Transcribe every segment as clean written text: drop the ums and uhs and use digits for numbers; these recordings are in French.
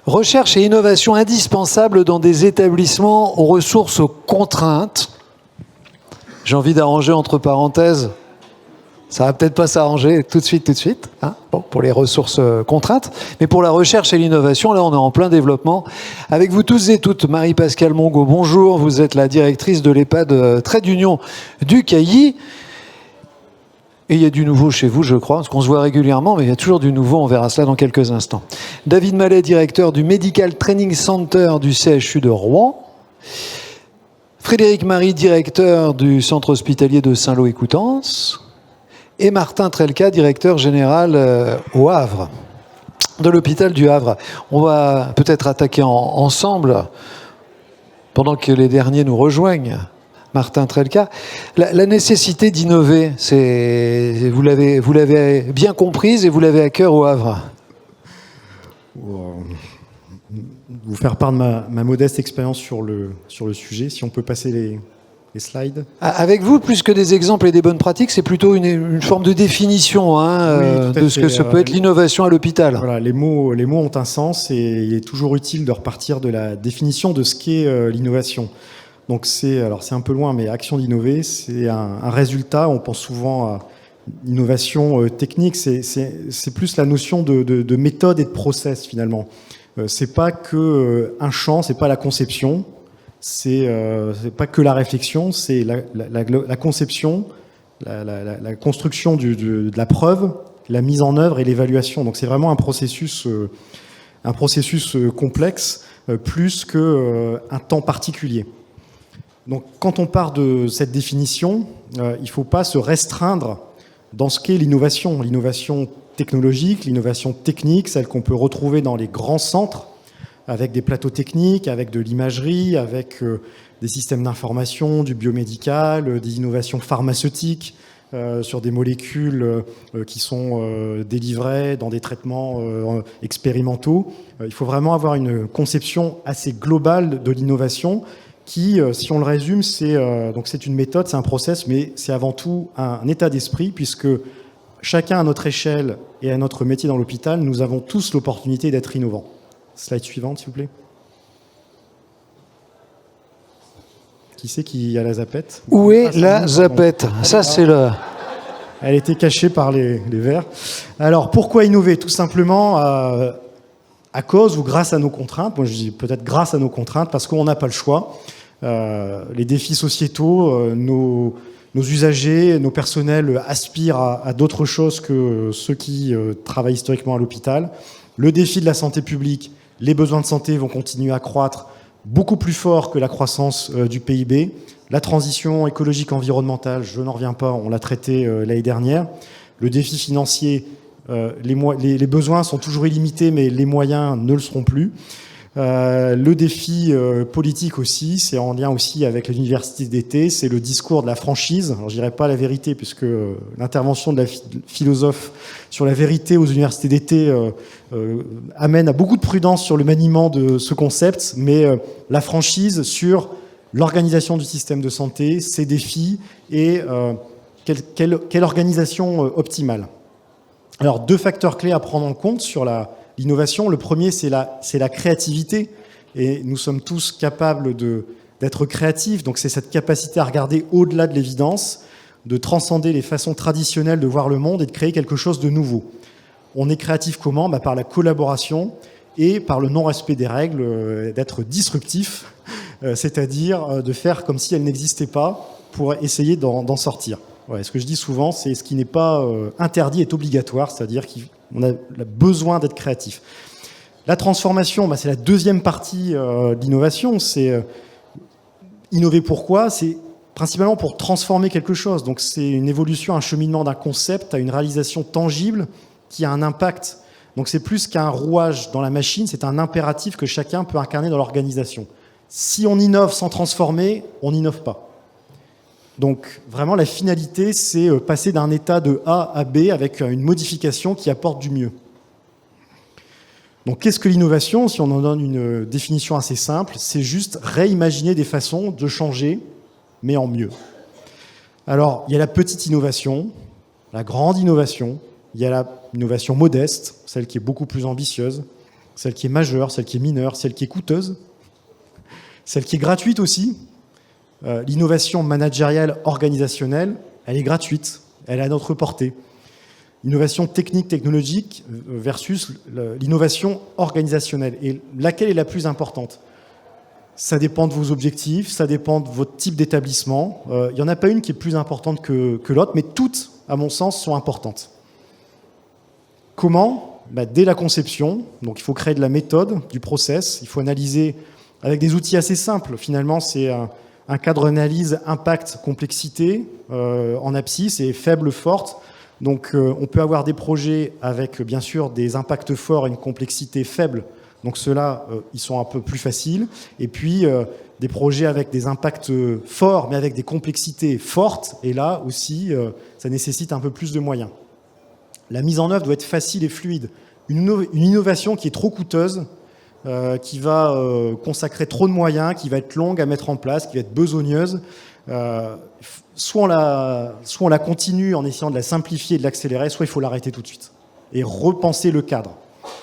Recherche et innovation indispensables dans des établissements aux ressources contraintes. J'ai envie d'arranger entre parenthèses. Ça va peut-être pas s'arranger tout de suite, hein, bon, pour les ressources contraintes. Mais pour la recherche et l'innovation, là, on est en plein développement. Avec vous tous et toutes, Marie-Pascale Mongaud, bonjour. Vous êtes la directrice de l'EHPAD Trait d'Union du Cailly. Et il y a du nouveau chez vous, je crois, parce qu'on se voit régulièrement, mais il y a toujours du nouveau. On verra cela dans quelques instants. David Mallet, directeur du Medical Training Center du CHU de Rouen. Frédéric Marie, directeur du centre hospitalier de Saint-Lô et Coutances. Et Martin Trelka, directeur général au Havre, de l'hôpital du Havre. On va peut-être attaquer ensemble, pendant que les derniers nous rejoignent. Martin Trelka, la nécessité d'innover, vous l'avez bien comprise et vous l'avez à cœur au Havre. Vous faire part de ma modeste expérience sur le sujet, si on peut passer les slides. Avec vous, plus que des exemples et des bonnes pratiques, c'est plutôt une forme de définition de ce que peut être l'innovation à l'hôpital. Voilà, les mots ont un sens et il est toujours utile de repartir de la définition de ce qu'est l'innovation. Donc c'est un peu loin, mais action d'innover, c'est un résultat. On pense souvent à innovation technique, c'est plus la notion de méthode et de process finalement. C'est pas que un champ, c'est pas la conception. C'est pas que la réflexion, c'est la conception, la construction de la preuve, la mise en œuvre et l'évaluation. Donc c'est vraiment un processus complexe, plus qu'un temps particulier. Donc quand on part de cette définition, il ne faut pas se restreindre dans ce qu'est l'innovation. L'innovation technologique, l'innovation technique, celle qu'on peut retrouver dans les grands centres, avec des plateaux techniques, avec de l'imagerie, avec des systèmes d'information, du biomédical, des innovations pharmaceutiques sur des molécules qui sont délivrées dans des traitements expérimentaux. Il faut vraiment avoir une conception assez globale de l'innovation qui, si on le résume, c'est une méthode, c'est un process, mais c'est avant tout un état d'esprit, puisque chacun à notre échelle et à notre métier dans l'hôpital, nous avons tous l'opportunité d'être innovants. Slide suivante, s'il vous plaît. Qui c'est qui a la zapette ? Où est la zapette ? Ça, c'est le... Elle était cachée par les verres. Alors, pourquoi innover ? Tout simplement à cause ou grâce à nos contraintes. Moi, je dis peut-être grâce à nos contraintes, parce qu'on n'a pas le choix. Les défis sociétaux, nos usagers, nos personnels aspirent à d'autres choses que ceux qui travaillent historiquement à l'hôpital. Le défi de la santé publique, les besoins de santé vont continuer à croître beaucoup plus fort que la croissance du PIB. La transition écologique environnementale, je n'en reviens pas, on l'a traité l'année dernière. Le défi financier, les besoins sont toujours illimités, mais les moyens ne le seront plus. Le défi politique aussi, c'est en lien aussi avec l'université d'été, c'est le discours de la franchise. Alors je dirais pas la vérité, puisque l'intervention de la philosophe sur la vérité aux universités d'été amène à beaucoup de prudence sur le maniement de ce concept, mais la franchise sur l'organisation du système de santé, ses défis et quelle organisation optimale. Alors, 2 facteurs clés à prendre en compte sur l'innovation. Le premier, c'est la créativité. Et nous sommes tous capables d'être créatifs. Donc, c'est cette capacité à regarder au-delà de l'évidence, de transcender les façons traditionnelles de voir le monde et de créer quelque chose de nouveau. On est créatif comment ? Par la collaboration et par le non-respect des règles, d'être disruptif, c'est-à-dire de faire comme si elles n'existaient pas pour essayer d'en sortir. Ouais, ce que je dis souvent, c'est ce qui n'est pas interdit est obligatoire, c'est-à-dire qu'on a besoin d'être créatif. La transformation, c'est la deuxième partie de l'innovation. C'est innover pourquoi ? C'est principalement pour transformer quelque chose. Donc c'est une évolution, un cheminement d'un concept à une réalisation tangible qui a un impact. Donc c'est plus qu'un rouage dans la machine, c'est un impératif que chacun peut incarner dans l'organisation. Si on innove sans transformer, on n'innove pas. Donc vraiment la finalité, c'est passer d'un état de A à B avec une modification qui apporte du mieux. Donc qu'est-ce que l'innovation ? Si on en donne une définition assez simple, c'est juste réimaginer des façons de changer, mais en mieux. Alors il y a la petite innovation, la grande innovation, il y a l'innovation modeste, celle qui est beaucoup plus ambitieuse, celle qui est majeure, celle qui est mineure, celle qui est coûteuse, celle qui est gratuite aussi. L'innovation managériale organisationnelle, elle est gratuite, elle est à notre portée. L'innovation technique, technologique versus l'innovation organisationnelle. Et laquelle est la plus importante ? Ça dépend de vos objectifs, ça dépend de votre type d'établissement. Il n'y en a pas une qui est plus importante que l'autre, mais toutes, à mon sens, sont importantes. Comment ? Dès la conception, donc il faut créer de la méthode, du process, il faut analyser avec des outils assez simples. Finalement, c'est un cadre d'analyse impact, complexité en abscisse et faible, forte. Donc on peut avoir des projets avec bien sûr des impacts forts et une complexité faible. Donc ceux-là, ils sont un peu plus faciles. Et puis des projets avec des impacts forts mais avec des complexités fortes. Et là aussi, ça nécessite un peu plus de moyens. La mise en œuvre doit être facile et fluide. Une innovation qui est trop coûteuse, qui va consacrer trop de moyens, qui va être longue à mettre en place, qui va être besogneuse, soit on la continue en essayant de la simplifier et de l'accélérer, soit il faut l'arrêter tout de suite et repenser le cadre.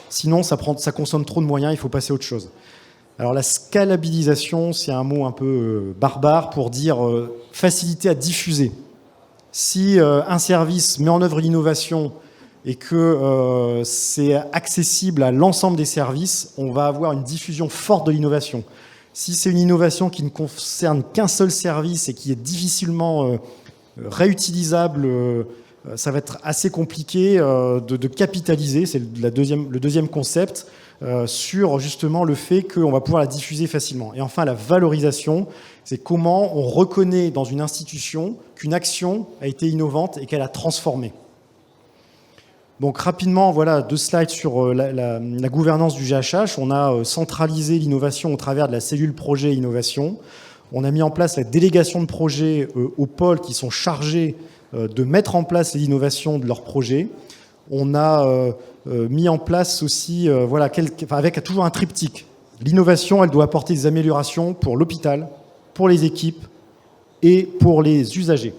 Sinon, ça consomme trop de moyens, il faut passer à autre chose. Alors la scalabilisation, c'est un mot un peu barbare pour dire facilité à diffuser. Si un service met en œuvre l'innovation et que c'est accessible à l'ensemble des services, on va avoir une diffusion forte de l'innovation. Si c'est une innovation qui ne concerne qu'un seul service et qui est difficilement réutilisable, ça va être assez compliqué de capitaliser, c'est le deuxième concept, sur justement le fait qu'on va pouvoir la diffuser facilement. Et enfin, la valorisation, c'est comment on reconnaît dans une institution qu'une action a été innovante et qu'elle a transformé. Donc rapidement, voilà 2 slides sur la gouvernance du GHH. On a centralisé l'innovation au travers de la cellule projet innovation. On a mis en place la délégation de projets aux pôles qui sont chargés de mettre en place l'innovation de leurs projets. On a mis en place aussi, avec toujours un triptyque. L'innovation, elle doit apporter des améliorations pour l'hôpital, pour les équipes et pour les usagers.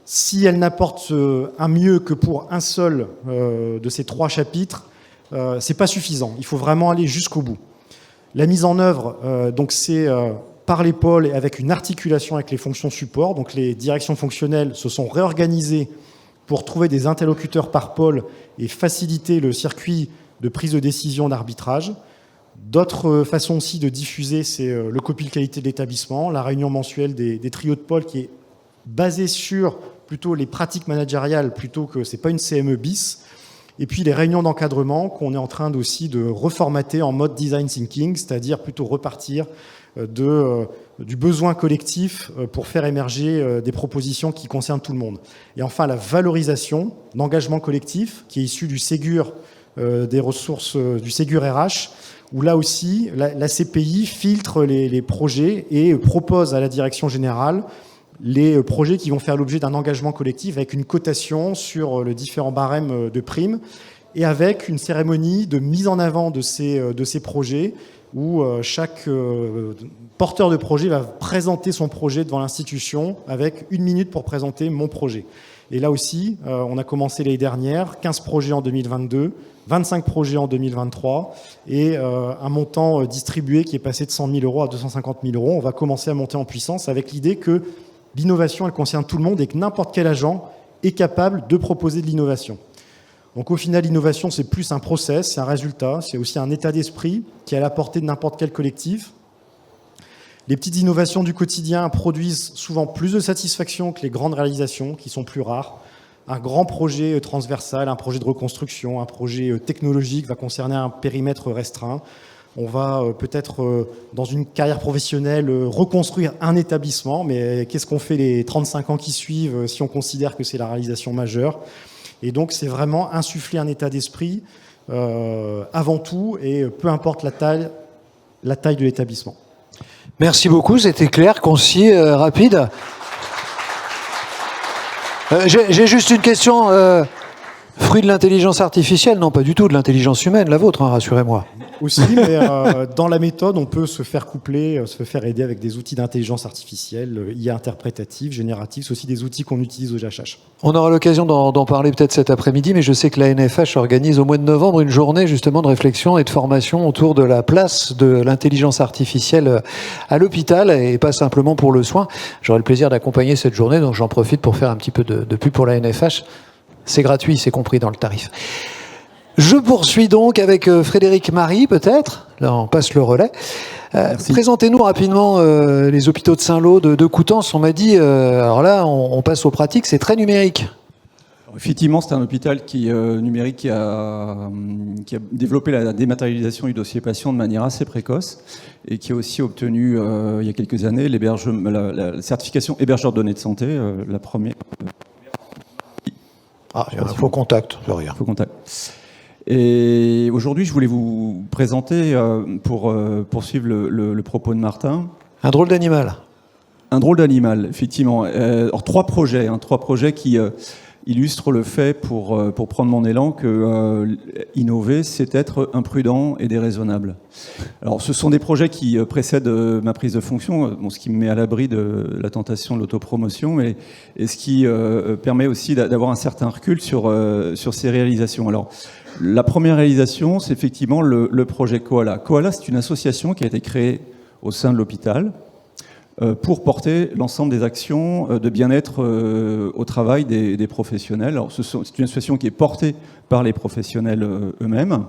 Si elle n'apporte un mieux que pour un seul de ces 3 chapitres, c'est pas suffisant. Il faut vraiment aller jusqu'au bout. La mise en œuvre, donc c'est par les pôles et avec une articulation avec les fonctions support. Donc les directions fonctionnelles se sont réorganisées pour trouver des interlocuteurs par pôle et faciliter le circuit de prise de décision d'arbitrage. D'autres façons aussi de diffuser, c'est le copil qualité de l'établissement, la réunion mensuelle des trios de pôle qui est basée sur plutôt les pratiques managériales, plutôt que c'est pas une CME bis. Et puis les réunions d'encadrement qu'on est en train aussi de reformater en mode design thinking, c'est-à-dire plutôt repartir du besoin collectif pour faire émerger des propositions qui concernent tout le monde. Et enfin la valorisation d'engagement collectif qui est issu du Ségur des ressources du Ségur RH, où là aussi la CPI filtre les projets et propose à la direction générale les projets qui vont faire l'objet d'un engagement collectif avec une cotation sur le différent barème de primes et avec une cérémonie de mise en avant de ces projets où chaque porteur de projet va présenter son projet devant l'institution avec 1 minute pour présenter mon projet. Et là aussi, on a commencé l'année dernière, 15 projets en 2022, 25 projets en 2023 et un montant distribué qui est passé de 100 000 euros à 250 000 euros. On va commencer à monter en puissance avec l'idée que l'innovation, elle concerne tout le monde et que n'importe quel agent est capable de proposer de l'innovation. Donc au final, l'innovation, c'est plus un process, c'est un résultat, c'est aussi un état d'esprit qui est à la portée de n'importe quel collectif. Les petites innovations du quotidien produisent souvent plus de satisfaction que les grandes réalisations qui sont plus rares. Un grand projet transversal, un projet de reconstruction, un projet technologique va concerner un périmètre restreint. On va peut-être, dans une carrière professionnelle, reconstruire un établissement, mais qu'est-ce qu'on fait les 35 ans qui suivent si on considère que c'est la réalisation majeure ? Et donc, c'est vraiment insuffler un état d'esprit avant tout, et peu importe la taille de l'établissement. Merci beaucoup, c'était clair, concis, rapide. J'ai juste une question. Fruit de l'intelligence artificielle ? Non, pas du tout, de l'intelligence humaine, la vôtre, hein, rassurez-moi. aussi, mais dans la méthode, on peut se faire coupler, se faire aider avec des outils d'intelligence artificielle, IA interprétative, générative. C'est aussi des outils qu'on utilise au GHH. On aura l'occasion d'en parler peut-être cet après-midi, mais je sais que la NFH organise au mois de novembre une journée justement de réflexion et de formation autour de la place de l'intelligence artificielle à l'hôpital, et pas simplement pour le soin. J'aurai le plaisir d'accompagner cette journée, donc j'en profite pour faire un petit peu de pub pour la NFH. C'est gratuit, c'est compris dans le tarif. Je poursuis donc avec Frédéric Marie, peut-être. Là, on passe le relais. Présentez-nous rapidement les hôpitaux de Saint-Lô, de Coutances. On m'a dit, alors là, on passe aux pratiques, c'est très numérique. Alors, effectivement, c'est un hôpital numérique qui a développé la dématérialisation du dossier patient de manière assez précoce et qui a aussi obtenu, il y a quelques années, la certification hébergeur de données de santé, la première. Ah, il y a un faux contact, je regarde. Faux contact. Et aujourd'hui, je voulais vous présenter, pour poursuivre le propos de Martin. Un drôle d'animal. Un drôle d'animal, effectivement. Alors, trois projets qui illustrent le fait, pour prendre mon élan, que innover, c'est être imprudent et déraisonnable. Alors, ce sont des projets qui précèdent ma prise de fonction, ce qui me met à l'abri de la tentation de l'autopromotion, et ce qui permet aussi d'avoir un certain recul sur ces réalisations. Alors, la première réalisation, c'est effectivement le projet Koala. Koala, c'est une association qui a été créée au sein de l'hôpital pour porter l'ensemble des actions de bien-être au travail des professionnels. Alors, c'est une association qui est portée par les professionnels eux-mêmes,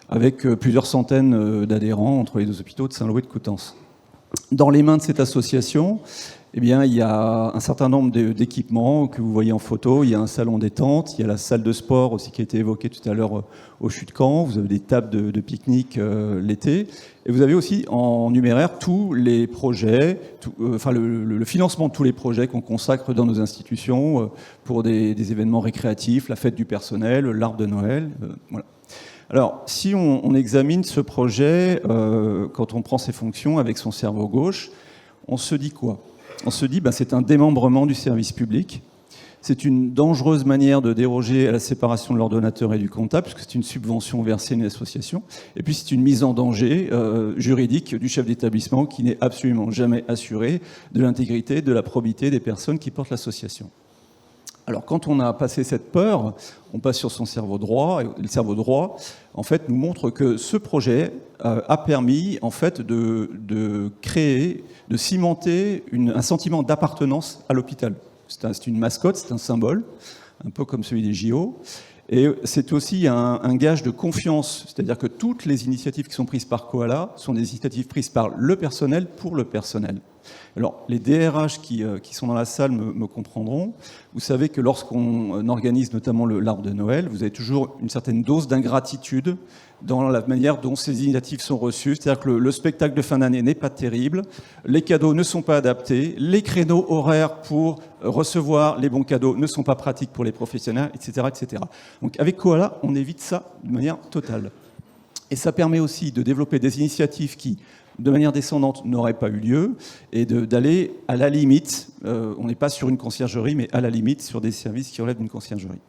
avec plusieurs centaines d'adhérents entre les deux hôpitaux de Saint-Lô et de Coutances. Dans les mains de cette association, eh bien, il y a un certain nombre d'équipements que vous voyez en photo. Il y a un salon détente, il y a la salle de sport aussi qui a été évoquée tout à l'heure au CHU de Caen. Vous avez des tables de pique-nique l'été. Et vous avez aussi en numéraire tous les projets, le financement de tous les projets qu'on consacre dans nos institutions pour des événements récréatifs, la fête du personnel, l'arbre de Noël. Voilà. Alors, si on examine ce projet, quand on prend ses fonctions avec son cerveau gauche, on se dit quoi ? On se dit c'est un démembrement du service public. C'est une dangereuse manière de déroger à la séparation de l'ordonnateur et du comptable, puisque c'est une subvention versée à une association. Et puis c'est une mise en danger juridique du chef d'établissement qui n'est absolument jamais assuré de l'intégrité, de la probité des personnes qui portent l'association. Alors quand on a passé cette peur, on passe sur son cerveau droit, et le cerveau droit, en fait, nous montre que ce projet a permis, en fait, de créer, de cimenter un sentiment d'appartenance à l'hôpital. C'est une mascotte, c'est un symbole, un peu comme celui des JO. Et c'est aussi un gage de confiance, c'est-à-dire que toutes les initiatives qui sont prises par Koala sont des initiatives prises par le personnel pour le personnel. Alors, les DRH qui sont dans la salle me comprendront. Vous savez que lorsqu'on organise notamment l'arbre de Noël, vous avez toujours une certaine dose d'ingratitude dans la manière dont ces initiatives sont reçues. C'est-à-dire que le spectacle de fin d'année n'est pas terrible, les cadeaux ne sont pas adaptés, les créneaux horaires pour recevoir les bons cadeaux ne sont pas pratiques pour les professionnels, etc., etc. Donc avec Koala, on évite ça de manière totale. Et ça permet aussi de développer des initiatives qui, de manière descendante, n'auraient pas eu lieu, et d'aller à la limite, on n'est pas sur une conciergerie, mais à la limite sur des services qui relèvent d'une conciergerie.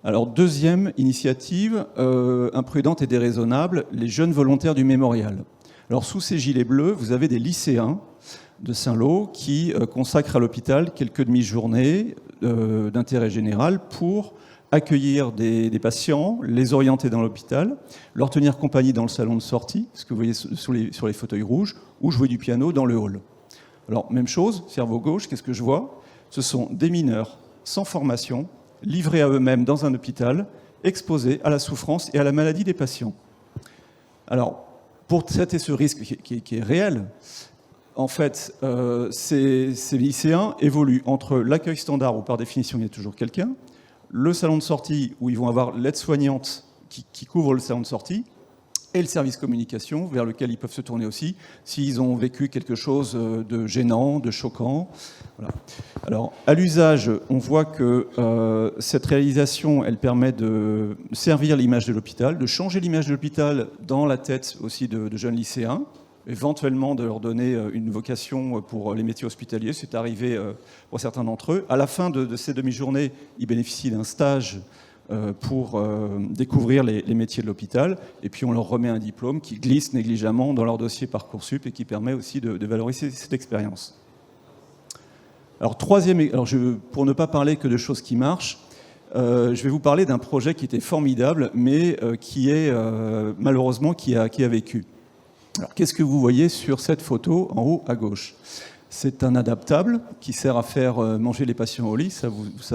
Alors, deuxième initiative, imprudente et déraisonnable, les jeunes volontaires du mémorial. Alors, sous ces gilets bleus, vous avez des lycéens de Saint-Lô qui consacrent à l'hôpital quelques demi-journées d'intérêt général pour accueillir des patients, les orienter dans l'hôpital, leur tenir compagnie dans le salon de sortie, ce que vous voyez sur les fauteuils rouges, ou jouer du piano dans le hall. Alors, même chose, cerveau gauche, qu'est-ce que je vois ? Ce sont des mineurs sans formation, livrés à eux-mêmes dans un hôpital, exposés à la souffrance et à la maladie des patients. Alors, pour traiter ce risque qui est réel, en fait, ces lycéens évoluent entre l'accueil standard, où par définition il y a toujours quelqu'un, le salon de sortie, où ils vont avoir l'aide-soignante qui couvre le salon de sortie, et le service communication, vers lequel ils peuvent se tourner aussi, s'ils ont vécu quelque chose de gênant, de choquant. Voilà. Alors, à l'usage, on voit que cette réalisation, elle permet de servir l'image de l'hôpital, de changer l'image de l'hôpital dans la tête aussi de jeunes lycéens, éventuellement de leur donner une vocation pour les métiers hospitaliers. C'est arrivé pour certains d'entre eux. À la fin de ces demi-journées, ils bénéficient d'un stage pour découvrir les métiers de l'hôpital, et puis on leur remet un diplôme qui glisse négligemment dans leur dossier Parcoursup et qui permet aussi de valoriser cette expérience. Alors pour ne pas parler que de choses qui marchent, je vais vous parler d'un projet qui était formidable, mais qui est malheureusement qui a vécu. Alors, qu'est-ce que vous voyez sur cette photo en haut à gauche ? C'est un adaptable qui sert à faire manger les patients au lit, ça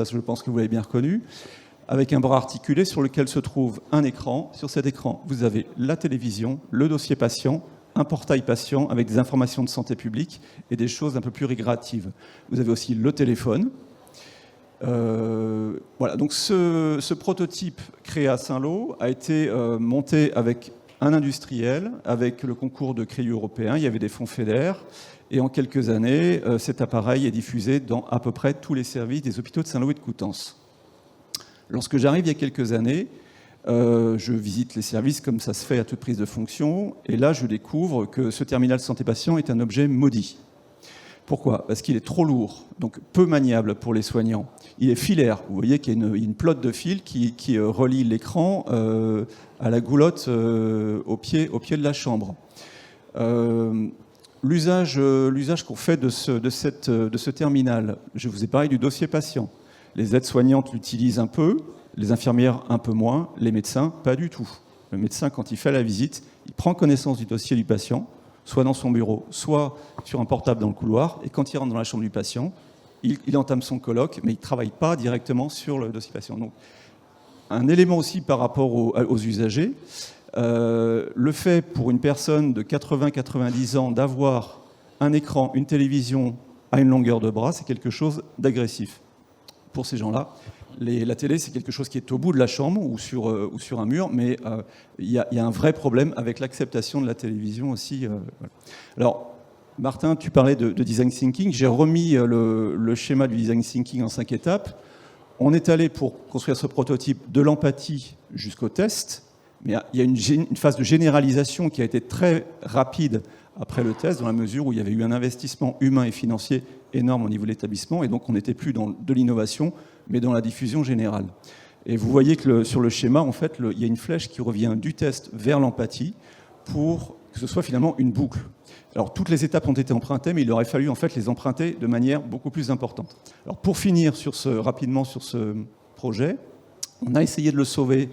je pense que vous l'avez bien reconnu, avec un bras articulé sur lequel se trouve un écran. Sur cet écran, vous avez la télévision, le dossier patient, un portail patient avec des informations de santé publique et des choses un peu plus récréatives. Vous avez aussi le téléphone. Voilà, donc ce prototype créé à Saint-Lô a été monté avec un industriel, avec le concours de CRIU européen. Il y avait des fonds FEDER, et en quelques années, cet appareil est diffusé dans à peu près tous les services des hôpitaux de Saint-Lô et de Coutances. Lorsque j'arrive il y a quelques années, je visite les services comme ça se fait à toute prise de fonction, et là je découvre que ce terminal santé patient est un objet maudit. Pourquoi ? Parce qu'il est trop lourd, donc peu maniable pour les soignants. Il est filaire. Vous voyez qu'il y a une pelote de fil qui relie l'écran à la goulotte au pied de la chambre. L'usage qu'on fait de ce terminal, je vous ai parlé du dossier patient. Les aides-soignantes l'utilisent un peu, les infirmières un peu moins, les médecins pas du tout. Le médecin, quand il fait la visite, il prend connaissance du dossier du patient, soit dans son bureau, soit sur un portable dans le couloir, et quand il rentre dans la chambre du patient, il entame son colloque, mais il ne travaille pas directement sur le dossier patient. Donc, un élément aussi par rapport aux usagers, le fait pour une personne de 80-90 ans d'avoir un écran, une télévision à une longueur de bras, c'est quelque chose d'agressif. Pour ces gens-là, la télé, c'est quelque chose qui est au bout de la chambre ou sur un mur, mais il y a un vrai problème avec l'acceptation de la télévision aussi. Voilà. Alors, Martin, tu parlais de design thinking. J'ai remis le schéma du design thinking en 5 étapes. On est allé, pour construire ce prototype, de l'empathie jusqu'au test, mais il y a une phase de généralisation qui a été très rapide après le test, dans la mesure où il y avait eu un investissement humain et financier énorme au niveau de l'établissement, et donc on n'était plus dans de l'innovation, mais dans la diffusion générale. Et vous voyez que sur le schéma, en fait, il y a une flèche qui revient du test vers l'empathie pour que ce soit finalement une boucle. Alors, toutes les étapes ont été empruntées, mais il aurait fallu en fait les emprunter de manière beaucoup plus importante. Alors, pour finir rapidement sur ce projet, on a essayé de le sauver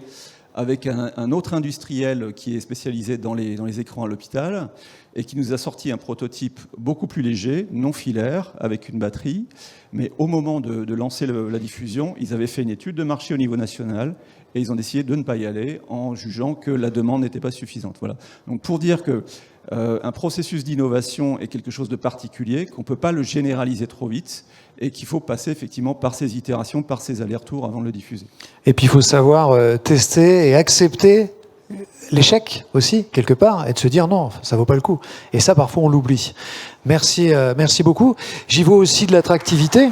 avec un autre industriel qui est spécialisé dans les écrans à l'hôpital et qui nous a sorti un prototype beaucoup plus léger, non filaire, avec une batterie. Mais au moment de lancer la diffusion, ils avaient fait une étude de marché au niveau national et ils ont décidé de ne pas y aller en jugeant que la demande n'était pas suffisante. Voilà. Donc pour dire que un processus d'innovation est quelque chose de particulier, qu'on ne peut pas le généraliser trop vite et qu'il faut passer effectivement par ces itérations, par ces allers-retours avant de le diffuser. Et puis il faut savoir tester et accepter l'échec aussi, quelque part, et de se dire non, ça vaut pas le coup. Et ça, parfois, on l'oublie. Merci beaucoup. J'y vois aussi de l'attractivité.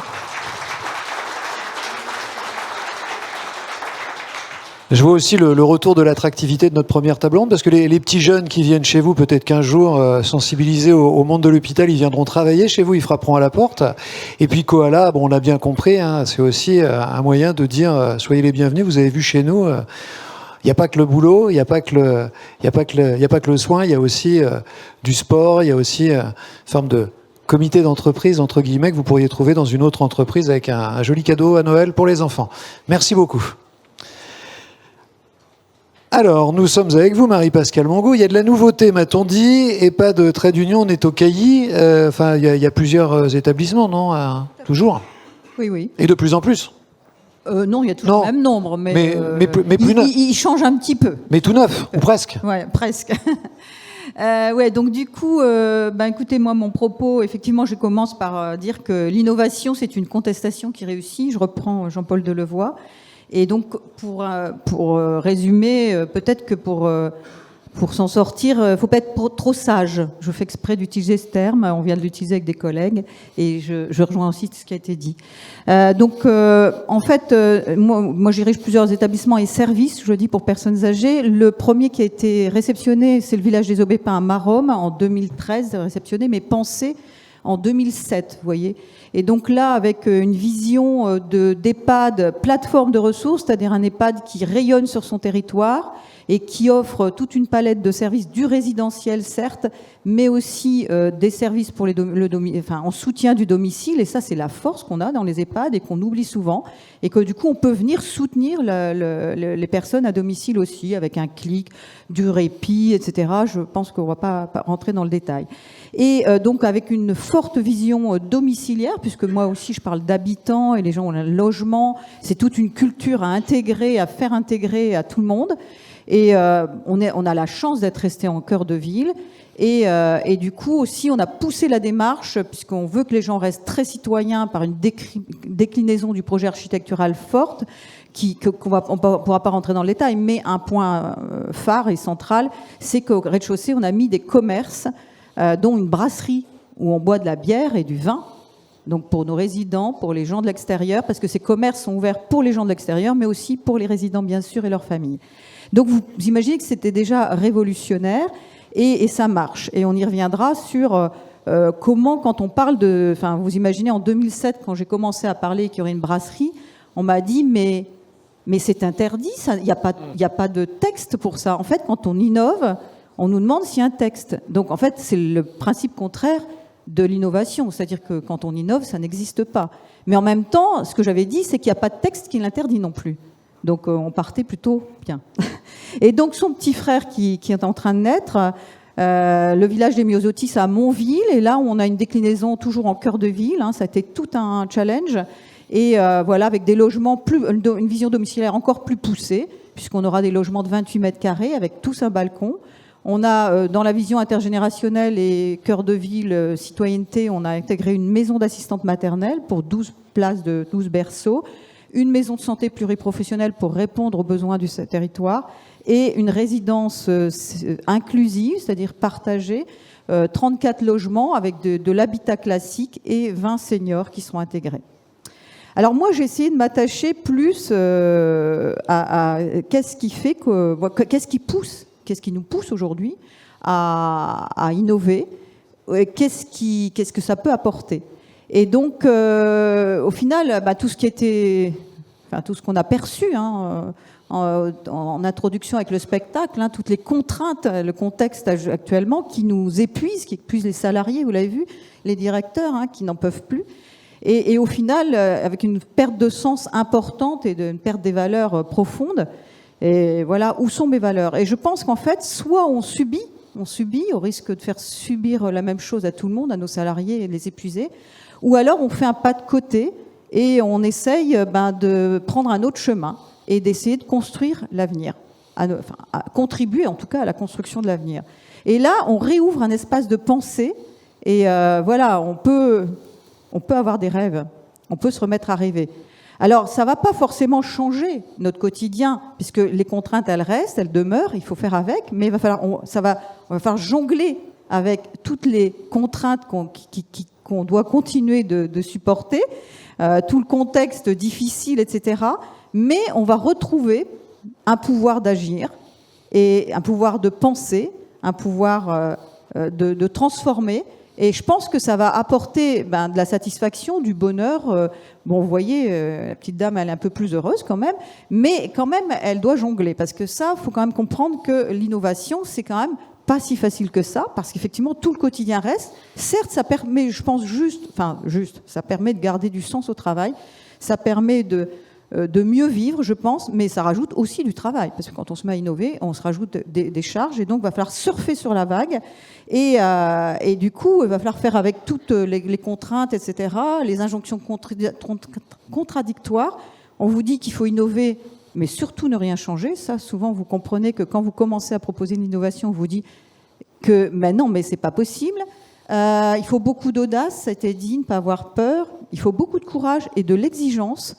Je vois aussi le retour de l'attractivité de notre première table ronde, parce que les petits jeunes qui viennent chez vous, peut-être qu'un jour, sensibilisés au monde de l'hôpital, ils viendront travailler chez vous, ils frapperont à la porte. Et puis Koala, bon, on a bien compris, hein, c'est aussi un moyen de dire soyez les bienvenus, vous avez vu chez nous, il n'y a pas que le boulot, il n'y a pas que le soin, il y a aussi du sport, il y a aussi une forme de comité d'entreprise, entre guillemets, que vous pourriez trouver dans une autre entreprise avec un joli cadeau à Noël pour les enfants. Merci beaucoup. Alors, nous sommes avec vous, Marie-Pascale Mongaud. Il y a de la nouveauté, m'a-t-on dit, et pas de trait d'union, on est au Cailly. Enfin, il y a plusieurs établissements, non toujours. Oui. Et de plus en plus. Non, il y a toujours le même nombre, mais plus neuf. Il change un petit peu. Mais tout neuf, ou presque. Ouais, presque. Donc du coup, écoutez, moi, mon propos, effectivement, je commence par dire que l'innovation, c'est une contestation qui réussit. Je reprends Jean-Paul Delevoye. Et donc, pour résumer, peut-être que pour s'en sortir, il ne faut pas être trop sage. Je fais exprès d'utiliser ce terme, on vient de l'utiliser avec des collègues, et je rejoins aussi ce qui a été dit. En fait, moi je dirige plusieurs établissements et services, je dis, pour personnes âgées. Le premier qui a été réceptionné, c'est le village des Aubépins à Maromme, en 2013, réceptionné, mais pensé en 2007, vous voyez. Et donc là, avec une vision d'EHPAD, plateforme de ressources, c'est-à-dire un EHPAD qui rayonne sur son territoire et qui offre toute une palette de services du résidentiel, certes, mais aussi des services pour en soutien du domicile. Et ça, c'est la force qu'on a dans les EHPAD et qu'on oublie souvent. Et que du coup, on peut venir soutenir les personnes à domicile aussi, avec un clic, du répit, etc. Je pense qu'on ne va pas rentrer dans le détail. Et donc, avec une forte vision domiciliaire, puisque moi aussi, je parle d'habitants et les gens ont un logement. C'est toute une culture à intégrer, à faire intégrer à tout le monde. Et on a la chance d'être resté en cœur de ville. Et du coup aussi, on a poussé la démarche, puisqu'on veut que les gens restent très citoyens par une déclinaison du projet architectural forte, on ne pourra pas rentrer dans le détail, mais un point phare et central, c'est qu'au rez-de-chaussée, on a mis des commerces, dont une brasserie où on boit de la bière et du vin. Donc pour nos résidents, pour les gens de l'extérieur, parce que ces commerces sont ouverts pour les gens de l'extérieur, mais aussi pour les résidents, bien sûr, et leurs familles. Donc vous imaginez que c'était déjà révolutionnaire et ça marche. Et on y reviendra sur comment, quand on parle de... Enfin, vous imaginez, en 2007, quand j'ai commencé à parler qu'il y aurait une brasserie, on m'a dit, mais c'est interdit, il n'y a pas de texte pour ça. En fait, quand on innove, on nous demande s'il y a un texte. Donc en fait, c'est le principe contraire de l'innovation. C'est-à-dire que quand on innove, ça n'existe pas. Mais en même temps, ce que j'avais dit, c'est qu'il n'y a pas de texte qui l'interdit non plus. Donc on partait plutôt bien. Et donc son petit frère qui est en train de naître, le village des Myosotis à Montville, et là on a une déclinaison toujours en cœur de ville, ça a été tout un challenge, et voilà, avec des logements, une vision domiciliaire encore plus poussée, puisqu'on aura des logements de 28 mètres carrés avec tous un balcon. On a, dans la vision intergénérationnelle et cœur de ville, citoyenneté, on a intégré une maison d'assistante maternelle pour 12 places de 12 berceaux, une maison de santé pluriprofessionnelle pour répondre aux besoins du territoire et une résidence inclusive, c'est-à-dire partagée, 34 logements avec de l'habitat classique et 20 seniors qui sont intégrés. Alors moi, j'ai essayé de m'attacher plus à qu'est-ce qui nous pousse aujourd'hui à innover, qu'est-ce que ça peut apporter. Et donc, au final, tout ce qu'on a perçu en introduction avec le spectacle, toutes les contraintes, le contexte actuellement qui nous épuise, qui épuise les salariés, vous l'avez vu, les directeurs qui n'en peuvent plus. Et au final, avec une perte de sens importante et une perte des valeurs profondes. Et voilà, où sont mes valeurs? Et je pense qu'en fait, soit on subit au risque de faire subir la même chose à tout le monde, à nos salariés et les épuiser, ou alors on fait un pas de côté et on essaye de prendre un autre chemin et d'essayer de construire l'avenir, à contribuer en tout cas à la construction de l'avenir. Et là, on réouvre un espace de pensée et voilà, on peut avoir des rêves, on peut se remettre à rêver. Alors, ça ne va pas forcément changer notre quotidien, puisque les contraintes, elles restent, elles demeurent, il faut faire avec, mais on va falloir jongler avec toutes les contraintes qu'on doit continuer de supporter, tout le contexte difficile, etc. Mais on va retrouver un pouvoir d'agir, et un pouvoir de penser, un pouvoir de transformer. Et je pense que ça va apporter de la satisfaction, du bonheur. Bon, vous voyez, la petite dame, elle est un peu plus heureuse quand même, mais quand même, elle doit jongler. Parce que ça, il faut quand même comprendre que l'innovation, c'est quand même pas si facile que ça, parce qu'effectivement, tout le quotidien reste. Certes, ça permet, je pense, ça permet de garder du sens au travail, ça permet de mieux vivre, je pense, mais ça rajoute aussi du travail, parce que quand on se met à innover, on se rajoute des charges, et donc il va falloir surfer sur la vague, et du coup, il va falloir faire avec toutes les contraintes, etc., les injonctions contradictoires. On vous dit qu'il faut innover, mais surtout ne rien changer. Ça, souvent, vous comprenez que quand vous commencez à proposer une innovation, on vous dit que non, mais c'est pas possible. Il faut beaucoup d'audace, ça a été dit, ne pas avoir peur. Il faut beaucoup de courage et de l'exigence.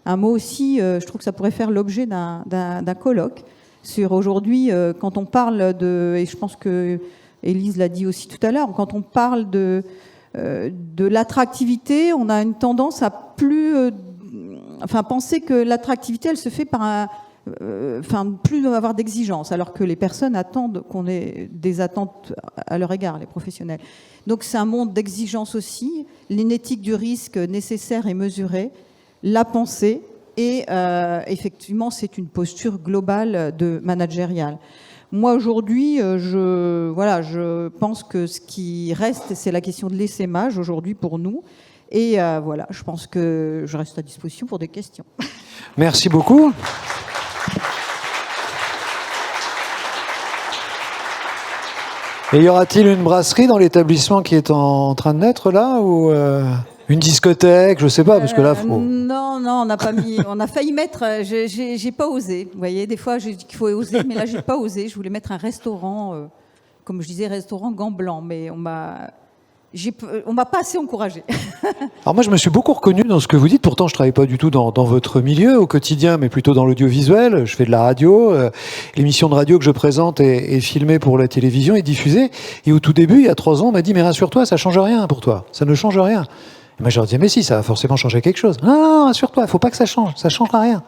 Un mot aussi, je trouve que ça pourrait faire l'objet d'un colloque sur aujourd'hui, quand on parle et je pense que Élise l'a dit aussi tout à l'heure, quand on parle de l'attractivité, on a une tendance à penser que l'attractivité, elle se fait par plus avoir d'exigences, alors que les personnes attendent qu'on ait des attentes à leur égard, les professionnels. Donc c'est un monde d'exigences aussi, l'énétique du risque nécessaire et mesurée, la pensée, et effectivement c'est une posture globale de managériale. Moi aujourd'hui, je pense que ce qui reste, c'est la question de l'essaimage aujourd'hui pour nous. Et voilà, je pense que je reste à disposition pour des questions. Merci beaucoup. Et y aura-t-il une brasserie dans l'établissement qui est en train de naître là, ou une discothèque, je sais pas, parce que là, faut... Non, on n'a pas mis. On a failli mettre. J'ai pas osé. Vous voyez, des fois, j'ai dit qu'il faut oser, mais là, j'ai pas osé. Je voulais mettre un restaurant, comme je disais, restaurant gants blancs, mais on m'a pas assez encouragé. Alors moi, je me suis beaucoup reconnu dans ce que vous dites. Pourtant, je travaille pas du tout dans votre milieu au quotidien, mais plutôt dans l'audiovisuel. Je fais de la radio. L'émission de radio que je présente est filmée pour la télévision et diffusée. Et au tout début, il y a 3 ans, on m'a dit, mais rassure-toi, ça change rien pour toi. Ça ne change rien. Et moi, je leur disais, mais si, ça va forcément changer quelque chose. Non, rassure-toi, il faut pas que ça change. Ça changera rien.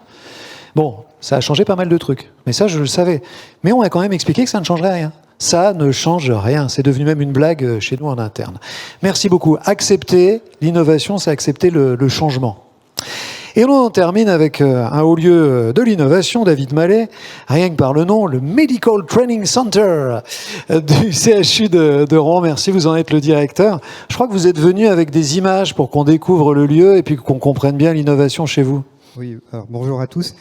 Bon, ça a changé pas mal de trucs. Mais ça, je le savais. Mais on m'a quand même expliqué que ça ne changerait rien. Ça ne change rien. C'est devenu même une blague chez nous en interne. Merci beaucoup. Accepter l'innovation, c'est accepter le changement. Et on en termine avec un haut lieu de l'innovation, David Mallet, rien que par le nom, le Medical Training Center du CHU de Rouen. Merci, vous en êtes le directeur. Je crois que vous êtes venu avec des images pour qu'on découvre le lieu et puis qu'on comprenne bien l'innovation chez vous. Oui, alors bonjour à tous.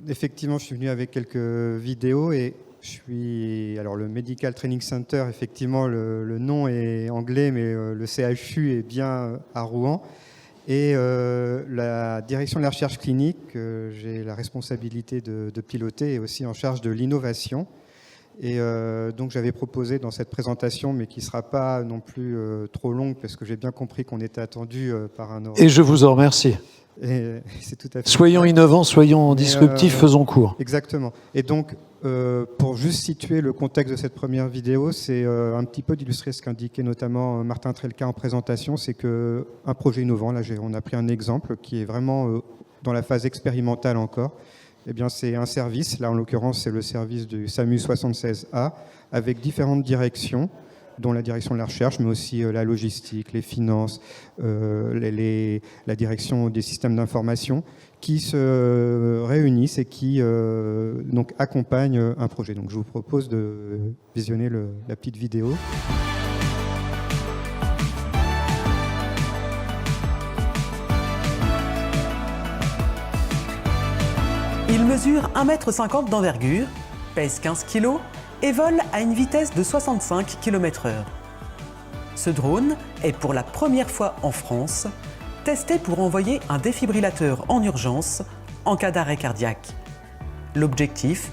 Effectivement, je suis venu avec quelques vidéos et alors le Medical Training Center, effectivement, le nom est anglais, mais le CHU est bien à Rouen. Et la direction de la recherche clinique, j'ai la responsabilité de piloter et aussi en charge de l'innovation. Et donc j'avais proposé dans cette présentation, mais qui ne sera pas non plus trop longue, parce que j'ai bien compris qu'on était attendu par un horaire. Et je vous en remercie. Et c'est tout à fait soyons innovants, soyons disruptifs, faisons court. Exactement. Et donc, pour juste situer le contexte de cette première vidéo, c'est un petit peu d'illustrer ce qu'indiquait notamment Martin Trelka en présentation, c'est qu'un projet innovant, là on a pris un exemple qui est vraiment dans la phase expérimentale encore, eh bien c'est un service, là en l'occurrence c'est le service du SAMU 76A, avec différentes directions, dont la direction de la recherche, mais aussi la logistique, les finances, la direction des systèmes d'information, qui se réunissent et qui donc accompagnent un projet. Donc je vous propose de visionner la petite vidéo. Il mesure 1,50 m d'envergure, pèse 15 kg et vole à une vitesse de 65 km/h. Ce drone est pour la première fois en France testé pour envoyer un défibrillateur en urgence en cas d'arrêt cardiaque. L'objectif,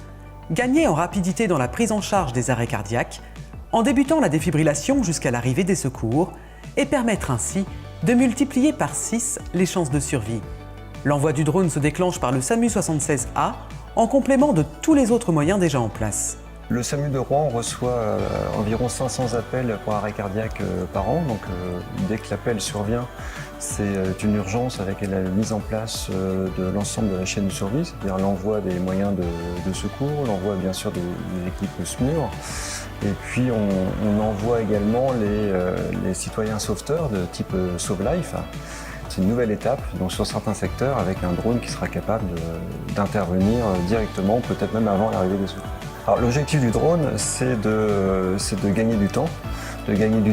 gagner en rapidité dans la prise en charge des arrêts cardiaques en débutant la défibrillation jusqu'à l'arrivée des secours et permettre ainsi de multiplier par 6 les chances de survie. L'envoi du drone se déclenche par le SAMU 76A en complément de tous les autres moyens déjà en place. Le SAMU de Rouen reçoit environ 500 appels pour arrêt cardiaque par an. Donc dès que l'appel survient, c'est une urgence avec la mise en place de l'ensemble de la chaîne de survie, c'est-à-dire l'envoi des moyens de secours, l'envoi bien sûr des équipes SMUR. Et puis on envoie également les citoyens sauveteurs de type Sauve Life. C'est une nouvelle étape donc sur certains secteurs avec un drone qui sera capable d'intervenir directement, peut-être même avant l'arrivée des secours. Alors, l'objectif du drone, c'est de gagner du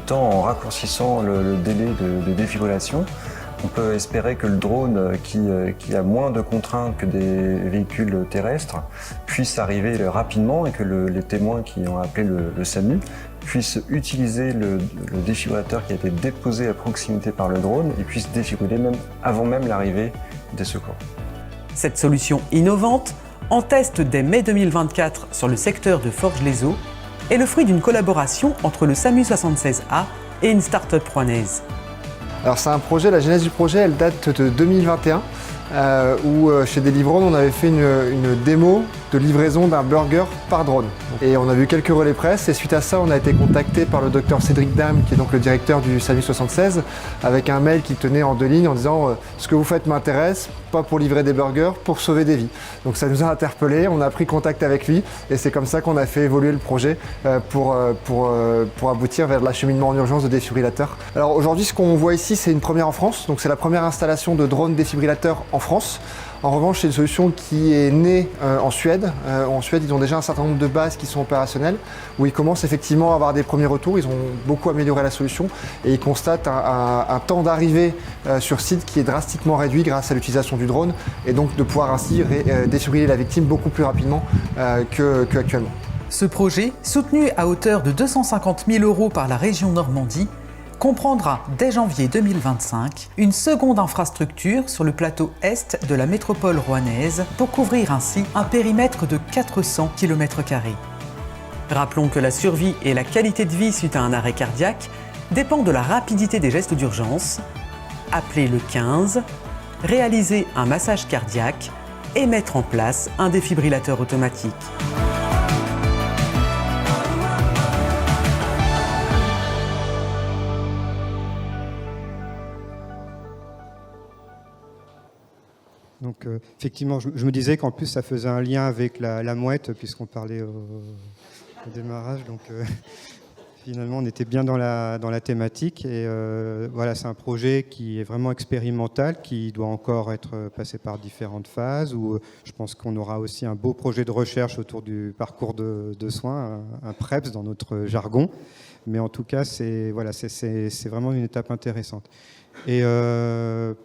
temps, en raccourcissant le délai de défibrillation. On peut espérer que le drone, qui a moins de contraintes que des véhicules terrestres, puisse arriver rapidement et que les témoins qui ont appelé le SAMU puissent utiliser le défibrillateur qui a été déposé à proximité par le drone et puissent défibriller avant même l'arrivée des secours. Cette solution innovante, en test dès mai 2024 sur le secteur de Forges-les-Eaux, est le fruit d'une collaboration entre le SAMU 76A et une start-up rouennaise. Alors c'est un projet, la genèse du projet, elle date de 2021, où chez Deliveroo, on avait fait une démo de livraison d'un burger par drone. Et on a vu quelques relais presse et suite à ça, on a été contacté par le docteur Cédric Dame, qui est donc le directeur du service 76, avec un mail qui tenait en 2 lignes en disant ce que vous faites m'intéresse, pas pour livrer des burgers, pour sauver des vies. Donc ça nous a interpellés, on a pris contact avec lui et c'est comme ça qu'on a fait évoluer le projet pour aboutir vers l'acheminement en urgence de défibrillateurs. Alors aujourd'hui, ce qu'on voit ici, c'est une première en France, donc c'est la première installation de drones défibrillateurs en France. En revanche, c'est une solution qui est née en Suède. En Suède, ils ont déjà un certain nombre de bases qui sont opérationnelles, où ils commencent effectivement à avoir des premiers retours. Ils ont beaucoup amélioré la solution et ils constatent un temps d'arrivée sur site qui est drastiquement réduit grâce à l'utilisation du drone et donc de pouvoir ainsi défibriller la victime beaucoup plus rapidement qu'actuellement. Ce projet, soutenu à hauteur de 250 000 € par la région Normandie, comprendra dès janvier 2025 une seconde infrastructure sur le plateau est de la métropole rouennaise pour couvrir ainsi un périmètre de 400 km². Rappelons que la survie et la qualité de vie suite à un arrêt cardiaque dépend de la rapidité des gestes d'urgence, appeler le 15, réaliser un massage cardiaque et mettre en place un défibrillateur automatique. Donc effectivement, je me disais qu'en plus ça faisait un lien avec la mouette, puisqu'on parlait au démarrage. Donc finalement, on était bien dans la thématique. Et voilà, c'est un projet qui est vraiment expérimental, qui doit encore être passé par différentes phases, où je pense qu'on aura aussi un beau projet de recherche autour du parcours de soins, un PREPS dans notre jargon. Mais en tout cas, c'est vraiment une étape intéressante. Et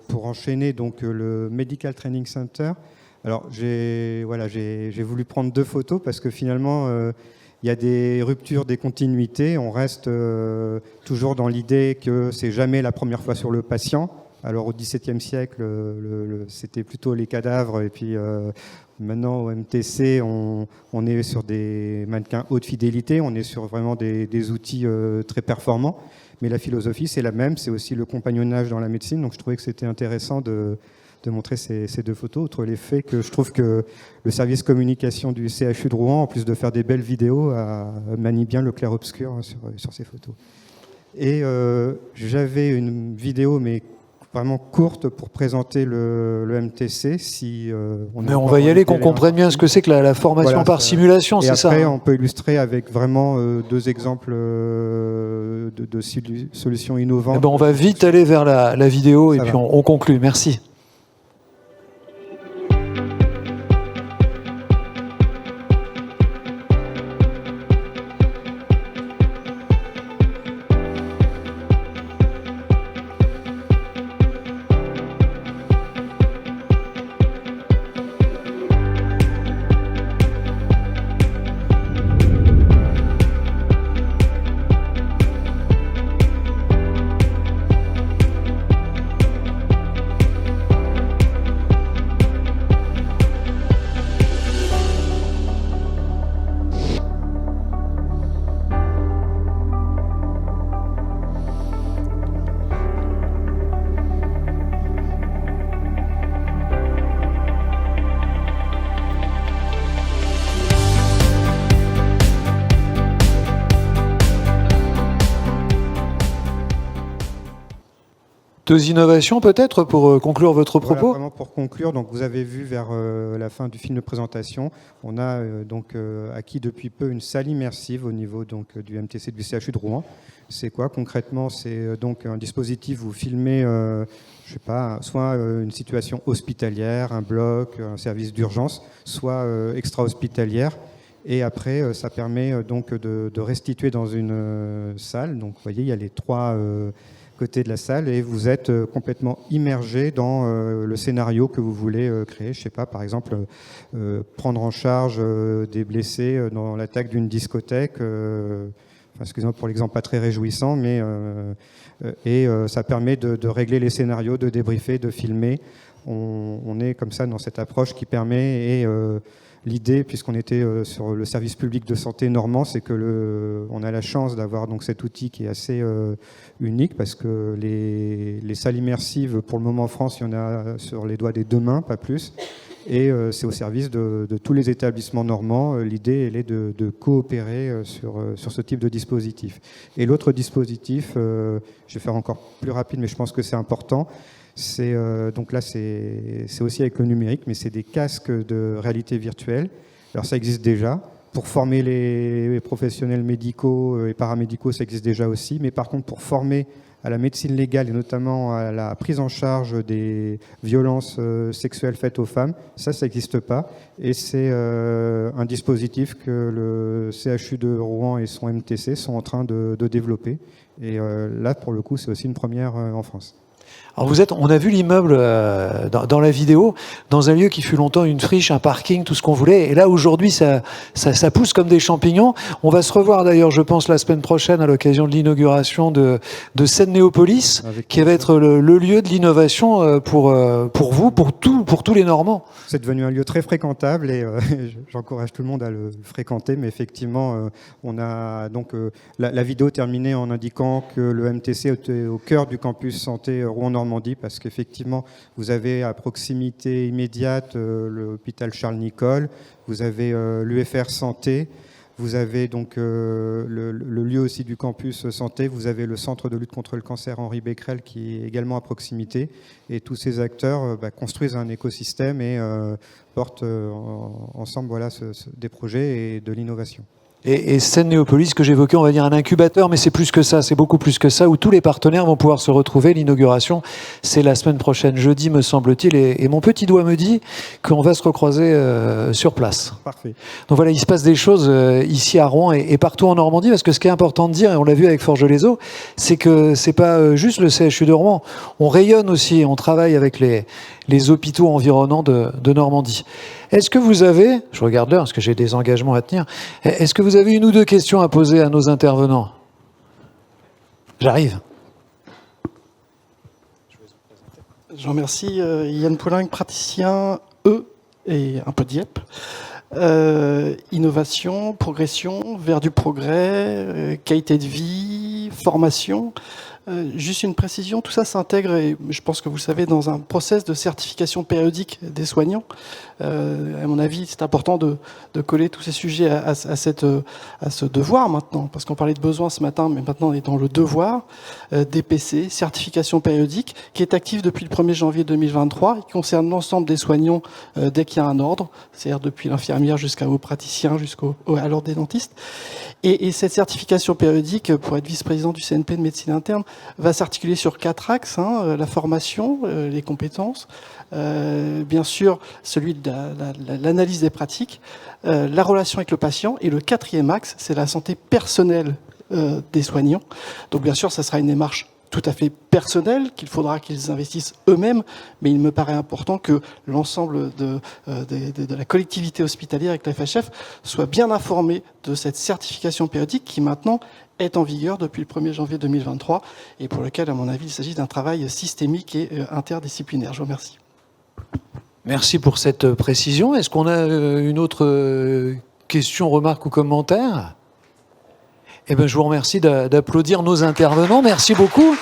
pour enchaîner, donc le Medical Training Center, alors j'ai voulu prendre 2 photos parce que finalement il y a des ruptures, des continuités. On reste toujours dans l'idée que c'est jamais la première fois sur le patient. Alors au XVIIe siècle, c'était plutôt les cadavres, et puis maintenant au MTC, on est sur des mannequins haute fidélité, on est sur vraiment des outils très performants. Mais la philosophie, c'est la même, c'est aussi le compagnonnage dans la médecine. Donc je trouvais que c'était intéressant de montrer ces 2 photos, outre les faits que je trouve que le service communication du CHU de Rouen, en plus de faire des belles vidéos, manie bien le clair-obscur sur ces photos. Et j'avais une vidéo, mais vraiment courte, pour présenter le MTC. Mais on va y aller, qu'on comprenne bien ce que c'est que la formation, voilà, par simulation, c'est ça. Et après, on peut illustrer avec vraiment 2 exemples de solutions innovantes. Eh ben, on va vite aller vers la vidéo et puis on conclut. Merci. Deux innovations peut-être pour conclure votre propos. Voilà, vraiment pour conclure, donc vous avez vu vers la fin du film de présentation, on a acquis depuis peu une salle immersive au niveau donc du MTC du CHU de Rouen. C'est quoi concrètement? C'est donc un dispositif où vous filmez, je sais pas, soit une situation hospitalière, un bloc, un service d'urgence, soit extra-hospitalière. Et après, ça permet donc de restituer dans une salle. Donc vous voyez, il y a les 3 côté de la salle et vous êtes complètement immergé dans le scénario que vous voulez créer. Je sais pas, par exemple, prendre en charge des blessés dans l'attaque d'une discothèque. Excusez-moi pour l'exemple pas très réjouissant, mais ça permet de régler les scénarios, de débriefer, de filmer. On est comme ça dans cette approche qui permet l'idée, puisqu'on était sur le service public de santé normand, c'est que on a la chance d'avoir donc cet outil qui est assez unique, parce que les salles immersives, pour le moment en France, il y en a sur les doigts des 2 mains, pas plus. Et c'est au service de tous les établissements normands. L'idée, elle est de coopérer sur ce type de dispositif. Et l'autre dispositif, je vais faire encore plus rapide, mais je pense que c'est important. Donc là, c'est aussi avec le numérique, mais c'est des casques de réalité virtuelle. Alors ça existe déjà. Pour former les professionnels médicaux et paramédicaux, ça existe déjà aussi. Mais par contre, pour former à la médecine légale et notamment à la prise en charge des violences sexuelles faites aux femmes, ça n'existe pas. Et c'est un dispositif que le CHU de Rouen et son MTC sont en train de développer. Et là, pour le coup, c'est aussi une première en France. Alors on a vu l'immeuble dans la vidéo, dans un lieu qui fut longtemps une friche, un parking, tout ce qu'on voulait. Et là, aujourd'hui, ça pousse comme des champignons. On va se revoir d'ailleurs, je pense, la semaine prochaine à l'occasion de l'inauguration de Seine-Néopolis, qui va être le lieu de l'innovation pour vous, pour tous les Normands. C'est devenu un lieu très fréquentable et j'encourage tout le monde à le fréquenter. Mais effectivement, on a donc la vidéo terminée en indiquant que le MTC était au cœur du campus santé Rouen-Normandie, parce qu'effectivement, vous avez à proximité immédiate l'hôpital Charles-Nicolle, vous avez l'UFR Santé, vous avez donc le lieu aussi du campus santé, vous avez le centre de lutte contre le cancer Henri Becquerel qui est également à proximité, et tous ces acteurs construisent un écosystème et portent ensemble des projets et de l'innovation. Et Seine-Néopolis, que j'évoquais, on va dire un incubateur, mais c'est plus que ça, c'est beaucoup plus que ça, où tous les partenaires vont pouvoir se retrouver. L'inauguration, c'est la semaine prochaine, jeudi, me semble-t-il, et mon petit doigt me dit qu'on va se recroiser sur place. Parfait. Donc voilà, il se passe des choses ici à Rouen et partout en Normandie, parce que ce qui est important de dire, et on l'a vu avec Forges-les-Eaux, c'est que c'est pas juste le CHU de Rouen. On rayonne aussi, on travaille avec les hôpitaux environnants de Normandie. Est-ce que vous avez, je regarde l'heure parce que j'ai des engagements à tenir, est-ce que vous avez une ou deux questions à poser à nos intervenants ? J'arrive. Je remercie Yann Poulenc, praticien et un peu d'IEP. Innovation, progression, vers du progrès, qualité de vie, formation. Juste une précision, tout ça s'intègre, et je pense que vous le savez, dans un process de certification périodique des soignants. À mon avis, c'est important de coller tous ces sujets à ce devoir maintenant, parce qu'on parlait de besoin ce matin, mais maintenant on est dans le devoir. DPC, certification périodique, qui est active depuis le 1er janvier 2023, et qui concerne l'ensemble des soignants dès qu'il y a un ordre, c'est-à-dire depuis l'infirmière jusqu'au praticien, à l'ordre des dentistes. Et cette certification périodique, pour être vice-président du CNP de médecine interne, va s'articuler sur 4 axes, la formation, les compétences, bien sûr celui de l'analyse des pratiques, la relation avec le patient, et le 4e axe, c'est la santé personnelle des soignants. Donc bien sûr, ça sera une démarche tout à fait personnelle, qu'il faudra qu'ils investissent eux-mêmes, mais il me paraît important que l'ensemble de la collectivité hospitalière avec la FHF soit bien informé de cette certification périodique qui maintenant est en vigueur depuis le 1er janvier 2023 et pour lequel, à mon avis, il s'agit d'un travail systémique et interdisciplinaire. Je vous remercie. Merci pour cette précision. Est-ce qu'on a une autre question, remarque ou commentaire ? Eh bien, je vous remercie d'applaudir nos intervenants. Merci beaucoup.